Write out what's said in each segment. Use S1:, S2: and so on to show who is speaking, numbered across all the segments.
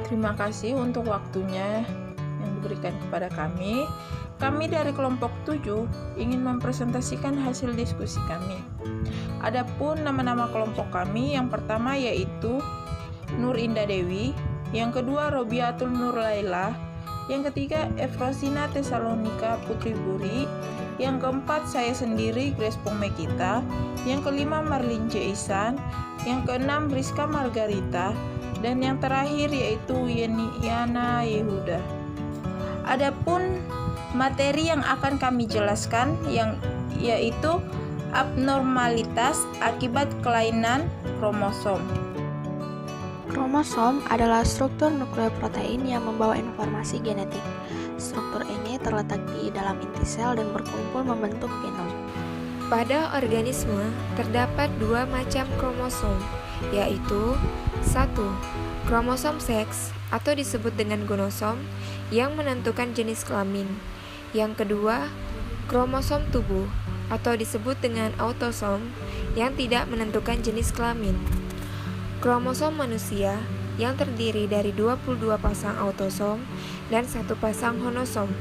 S1: Terima kasih untuk waktunya yang diberikan kepada kami. Kami dari kelompok 7 ingin mempresentasikan hasil diskusi kami. Adapun nama-nama kelompok kami, yang pertama yaitu Nur Indah Dewi, yang kedua Robiatul Nur Laila, yang ketiga Efrosina Tesalonika Putri Buri, yang keempat saya sendiri Grace Pongmekita, yang kelima Marlin C. Ihsan, yang keenam Rizka Margarita, dan yang terakhir yaitu Yana Yehuda. Adapun materi yang akan kami jelaskan yaitu abnormalitas akibat kelainan kromosom.
S2: Kromosom adalah struktur nukleoprotein yang membawa informasi genetik. Struktur ini terletak di dalam inti sel dan berkumpul membentuk genom.
S3: Pada organisme terdapat dua macam kromosom, yaitu 1. Kromosom seks atau disebut dengan gonosom yang menentukan jenis kelamin. Yang kedua, kromosom tubuh atau disebut dengan autosom yang tidak menentukan jenis kelamin. Kromosom manusia yang terdiri dari 22 pasang autosom dan 1 pasang homosom.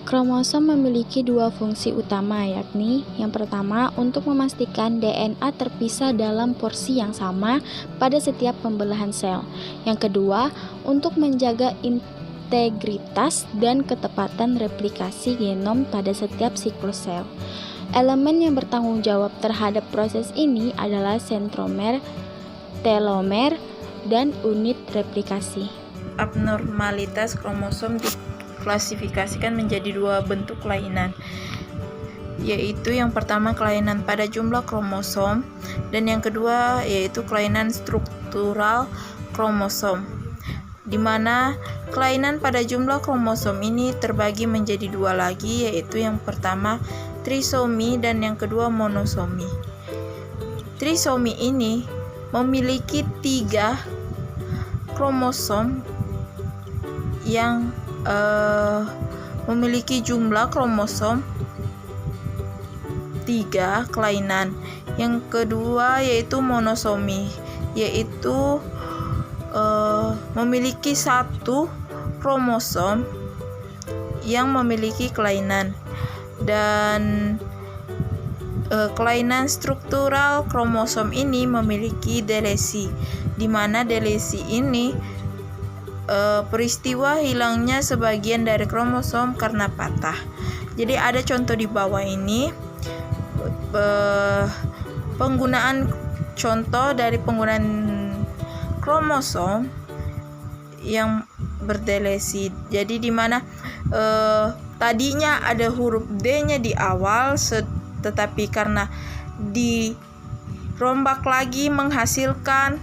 S4: Kromosom memiliki dua fungsi utama, yakni yang pertama untuk memastikan DNA terpisah dalam porsi yang sama pada setiap pembelahan sel. Yang kedua, untuk menjaga integritas dan ketepatan replikasi genom pada setiap siklus sel. Elemen yang bertanggung jawab terhadap proses ini adalah sentromer, telomer, dan unit replikasi.
S1: Abnormalitas kromosom diklasifikasikan menjadi dua bentuk kelainan, yaitu yang pertama kelainan pada jumlah kromosom dan yang kedua yaitu kelainan struktural kromosom, di mana kelainan pada jumlah kromosom ini terbagi menjadi dua lagi, yaitu yang pertama trisomi dan yang kedua monosomi. Trisomi ini memiliki 3 kromosom yang memiliki jumlah kromosom 3 kelainan. Yang kedua yaitu monosomi, yaitu memiliki 1 kromosom yang memiliki kelainan. Dan kelainan struktural kromosom ini memiliki delesi, di mana delesi ini peristiwa hilangnya sebagian dari kromosom karena patah. Jadi ada contoh di bawah ini, penggunaan contoh dari penggunaan kromosom yang berdelesi. Jadi di mana tadinya ada huruf D-nya di awal, tetapi karena dirombak lagi menghasilkan,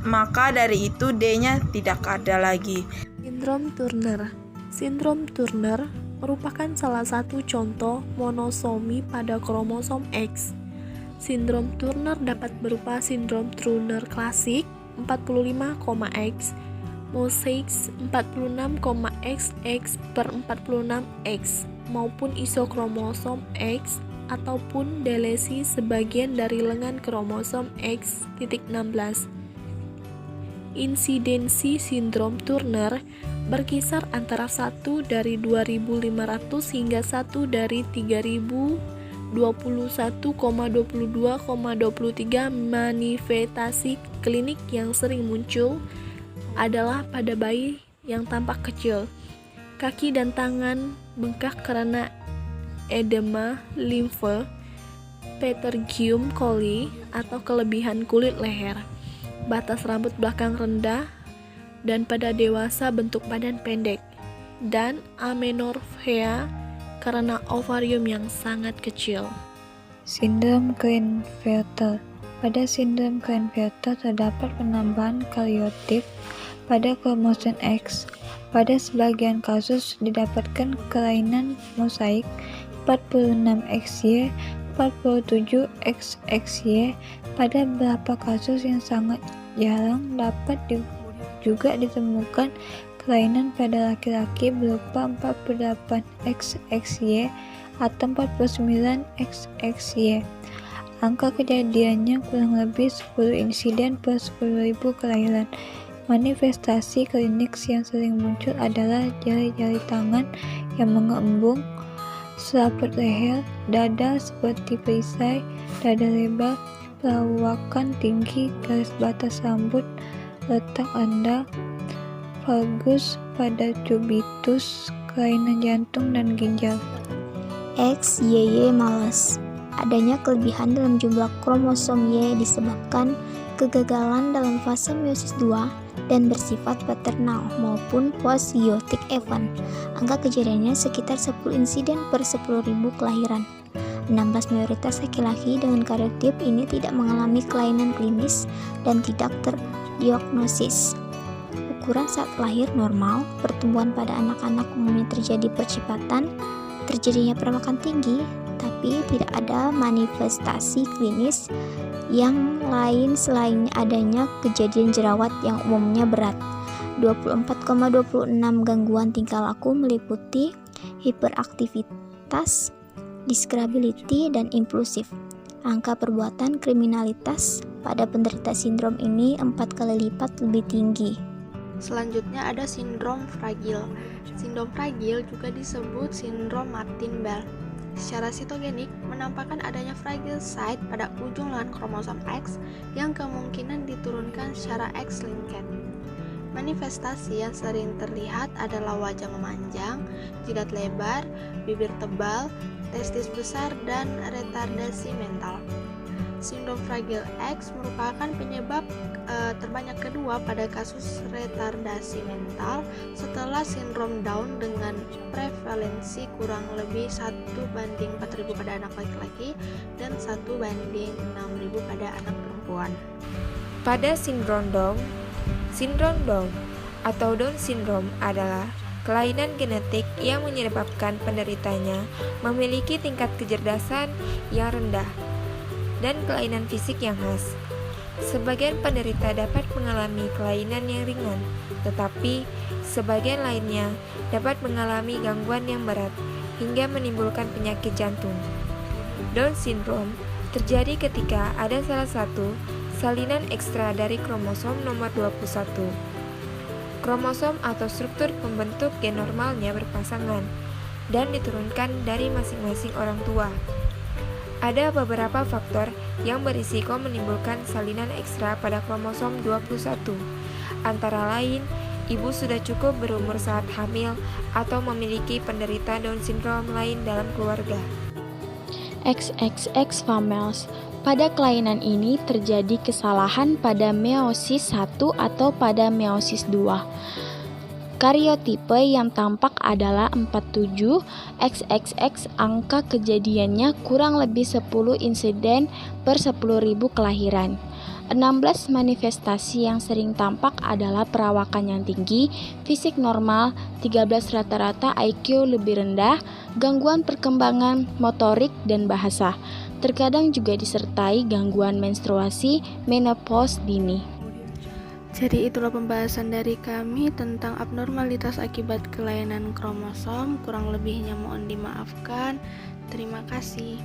S1: maka dari itu D-nya tidak ada lagi.
S2: Sindrom Turner. Sindrom Turner merupakan salah satu contoh monosomi pada kromosom X. Sindrom Turner dapat berupa sindrom Turner klasik 45,X, mosaic 46,XX/46X maupun isokromosom X ataupun delesi sebagian dari lengan kromosom X.16. Insidensi sindrom Turner berkisar antara 1 dari 2.500 hingga 1 dari 3.021,22,23. Manifestasi klinik yang sering muncul adalah pada bayi yang tampak kecil, kaki dan tangan bengkak karena edema limfe, Petersgium coli atau kelebihan kulit leher, batas rambut belakang rendah, dan pada dewasa bentuk badan pendek, dan amenorrhea karena ovarium yang sangat kecil.
S5: Sindrom Klinefelter. Pada sindrom Klinefelter terdapat penambahan karyotif pada kromosom X. Pada sebagian kasus didapatkan kelainan mosaik 46XY, 47XXY. Pada beberapa kasus yang sangat jarang dapat juga ditemukan kelainan pada laki-laki berupa 48XXY atau 49XXY. Angka kejadiannya kurang lebih 10 insiden per 10.000 kelahiran. Manifestasi klinis yang sering muncul adalah jari-jari tangan yang mengembung, selaput leher, dada seperti perisai, dada lebar, perawakan tinggi, garis batas rambut, letak rendah, valgus pada cubitus, kelainan jantung dan ginjal.
S6: X, YY malas. Adanya kelebihan dalam jumlah kromosom Y disebabkan kegagalan dalam fase meiosis 2 dan bersifat paternal maupun post-zootic event. Angka kejadiannya sekitar 10 insiden per 10.000 kelahiran. 16 mayoritas laki-laki dengan karotip ini tidak mengalami kelainan klinis dan tidak terdiagnosis. Ukuran saat lahir normal, pertumbuhan pada anak-anak umumnya terjadi percepatan, terjadinya perawakan tinggi, tapi tidak ada manifestasi klinis yang lain selain adanya kejadian jerawat yang umumnya berat. 24,26 gangguan tingkah laku meliputi hiperaktivitas, disability, dan impulsif. Angka perbuatan kriminalitas pada penderita sindrom ini 4 kali lipat lebih tinggi.
S2: Selanjutnya ada sindrom fragil. Sindrom fragil juga disebut sindrom Martin-Bell. Secara sitogenik, menampakkan adanya fragile site pada ujung lengan kromosom X yang kemungkinan diturunkan secara X-linked. Manifestasi yang sering terlihat adalah wajah memanjang, jidat lebar, bibir tebal, testis besar, dan retardasi mental. Sindrom Fragile X merupakan penyebab terbanyak kedua pada kasus retardasi mental setelah sindrom Down dengan prevalensi kurang lebih 1:4.000 pada anak laki-laki dan 1:6.000 pada anak perempuan.
S3: Pada sindrom Down atau Down syndrome adalah kelainan genetik yang menyebabkan penderitanya memiliki tingkat kecerdasan yang rendah dan kelainan fisik yang khas. Sebagian penderita dapat mengalami kelainan yang ringan, tetapi sebagian lainnya dapat mengalami gangguan yang berat hingga menimbulkan penyakit jantung. Down syndrome terjadi ketika ada salah satu salinan ekstra dari kromosom nomor 21. Kromosom atau struktur pembentuk gen normalnya berpasangan dan diturunkan dari masing-masing orang tua. Ada beberapa faktor yang berisiko menimbulkan salinan ekstra pada kromosom 21, antara lain ibu sudah cukup berumur saat hamil atau memiliki penderita Down syndrome lain dalam keluarga.
S4: XXX females. Pada kelainan ini terjadi kesalahan pada meiosis 1 atau pada meiosis 2. Karyotipe yang tampak adalah 47 XXX. Angka kejadiannya kurang lebih 10 insiden per 10.000 kelahiran. 16 manifestasi yang sering tampak adalah perawakan yang tinggi, fisik normal, 13 rata-rata IQ lebih rendah, gangguan perkembangan motorik dan bahasa. Terkadang juga disertai gangguan menstruasi, menopause dini.
S2: Jadi itulah pembahasan dari kami tentang abnormalitas akibat kelainan kromosom. Kurang lebihnya mohon dimaafkan. Terima kasih.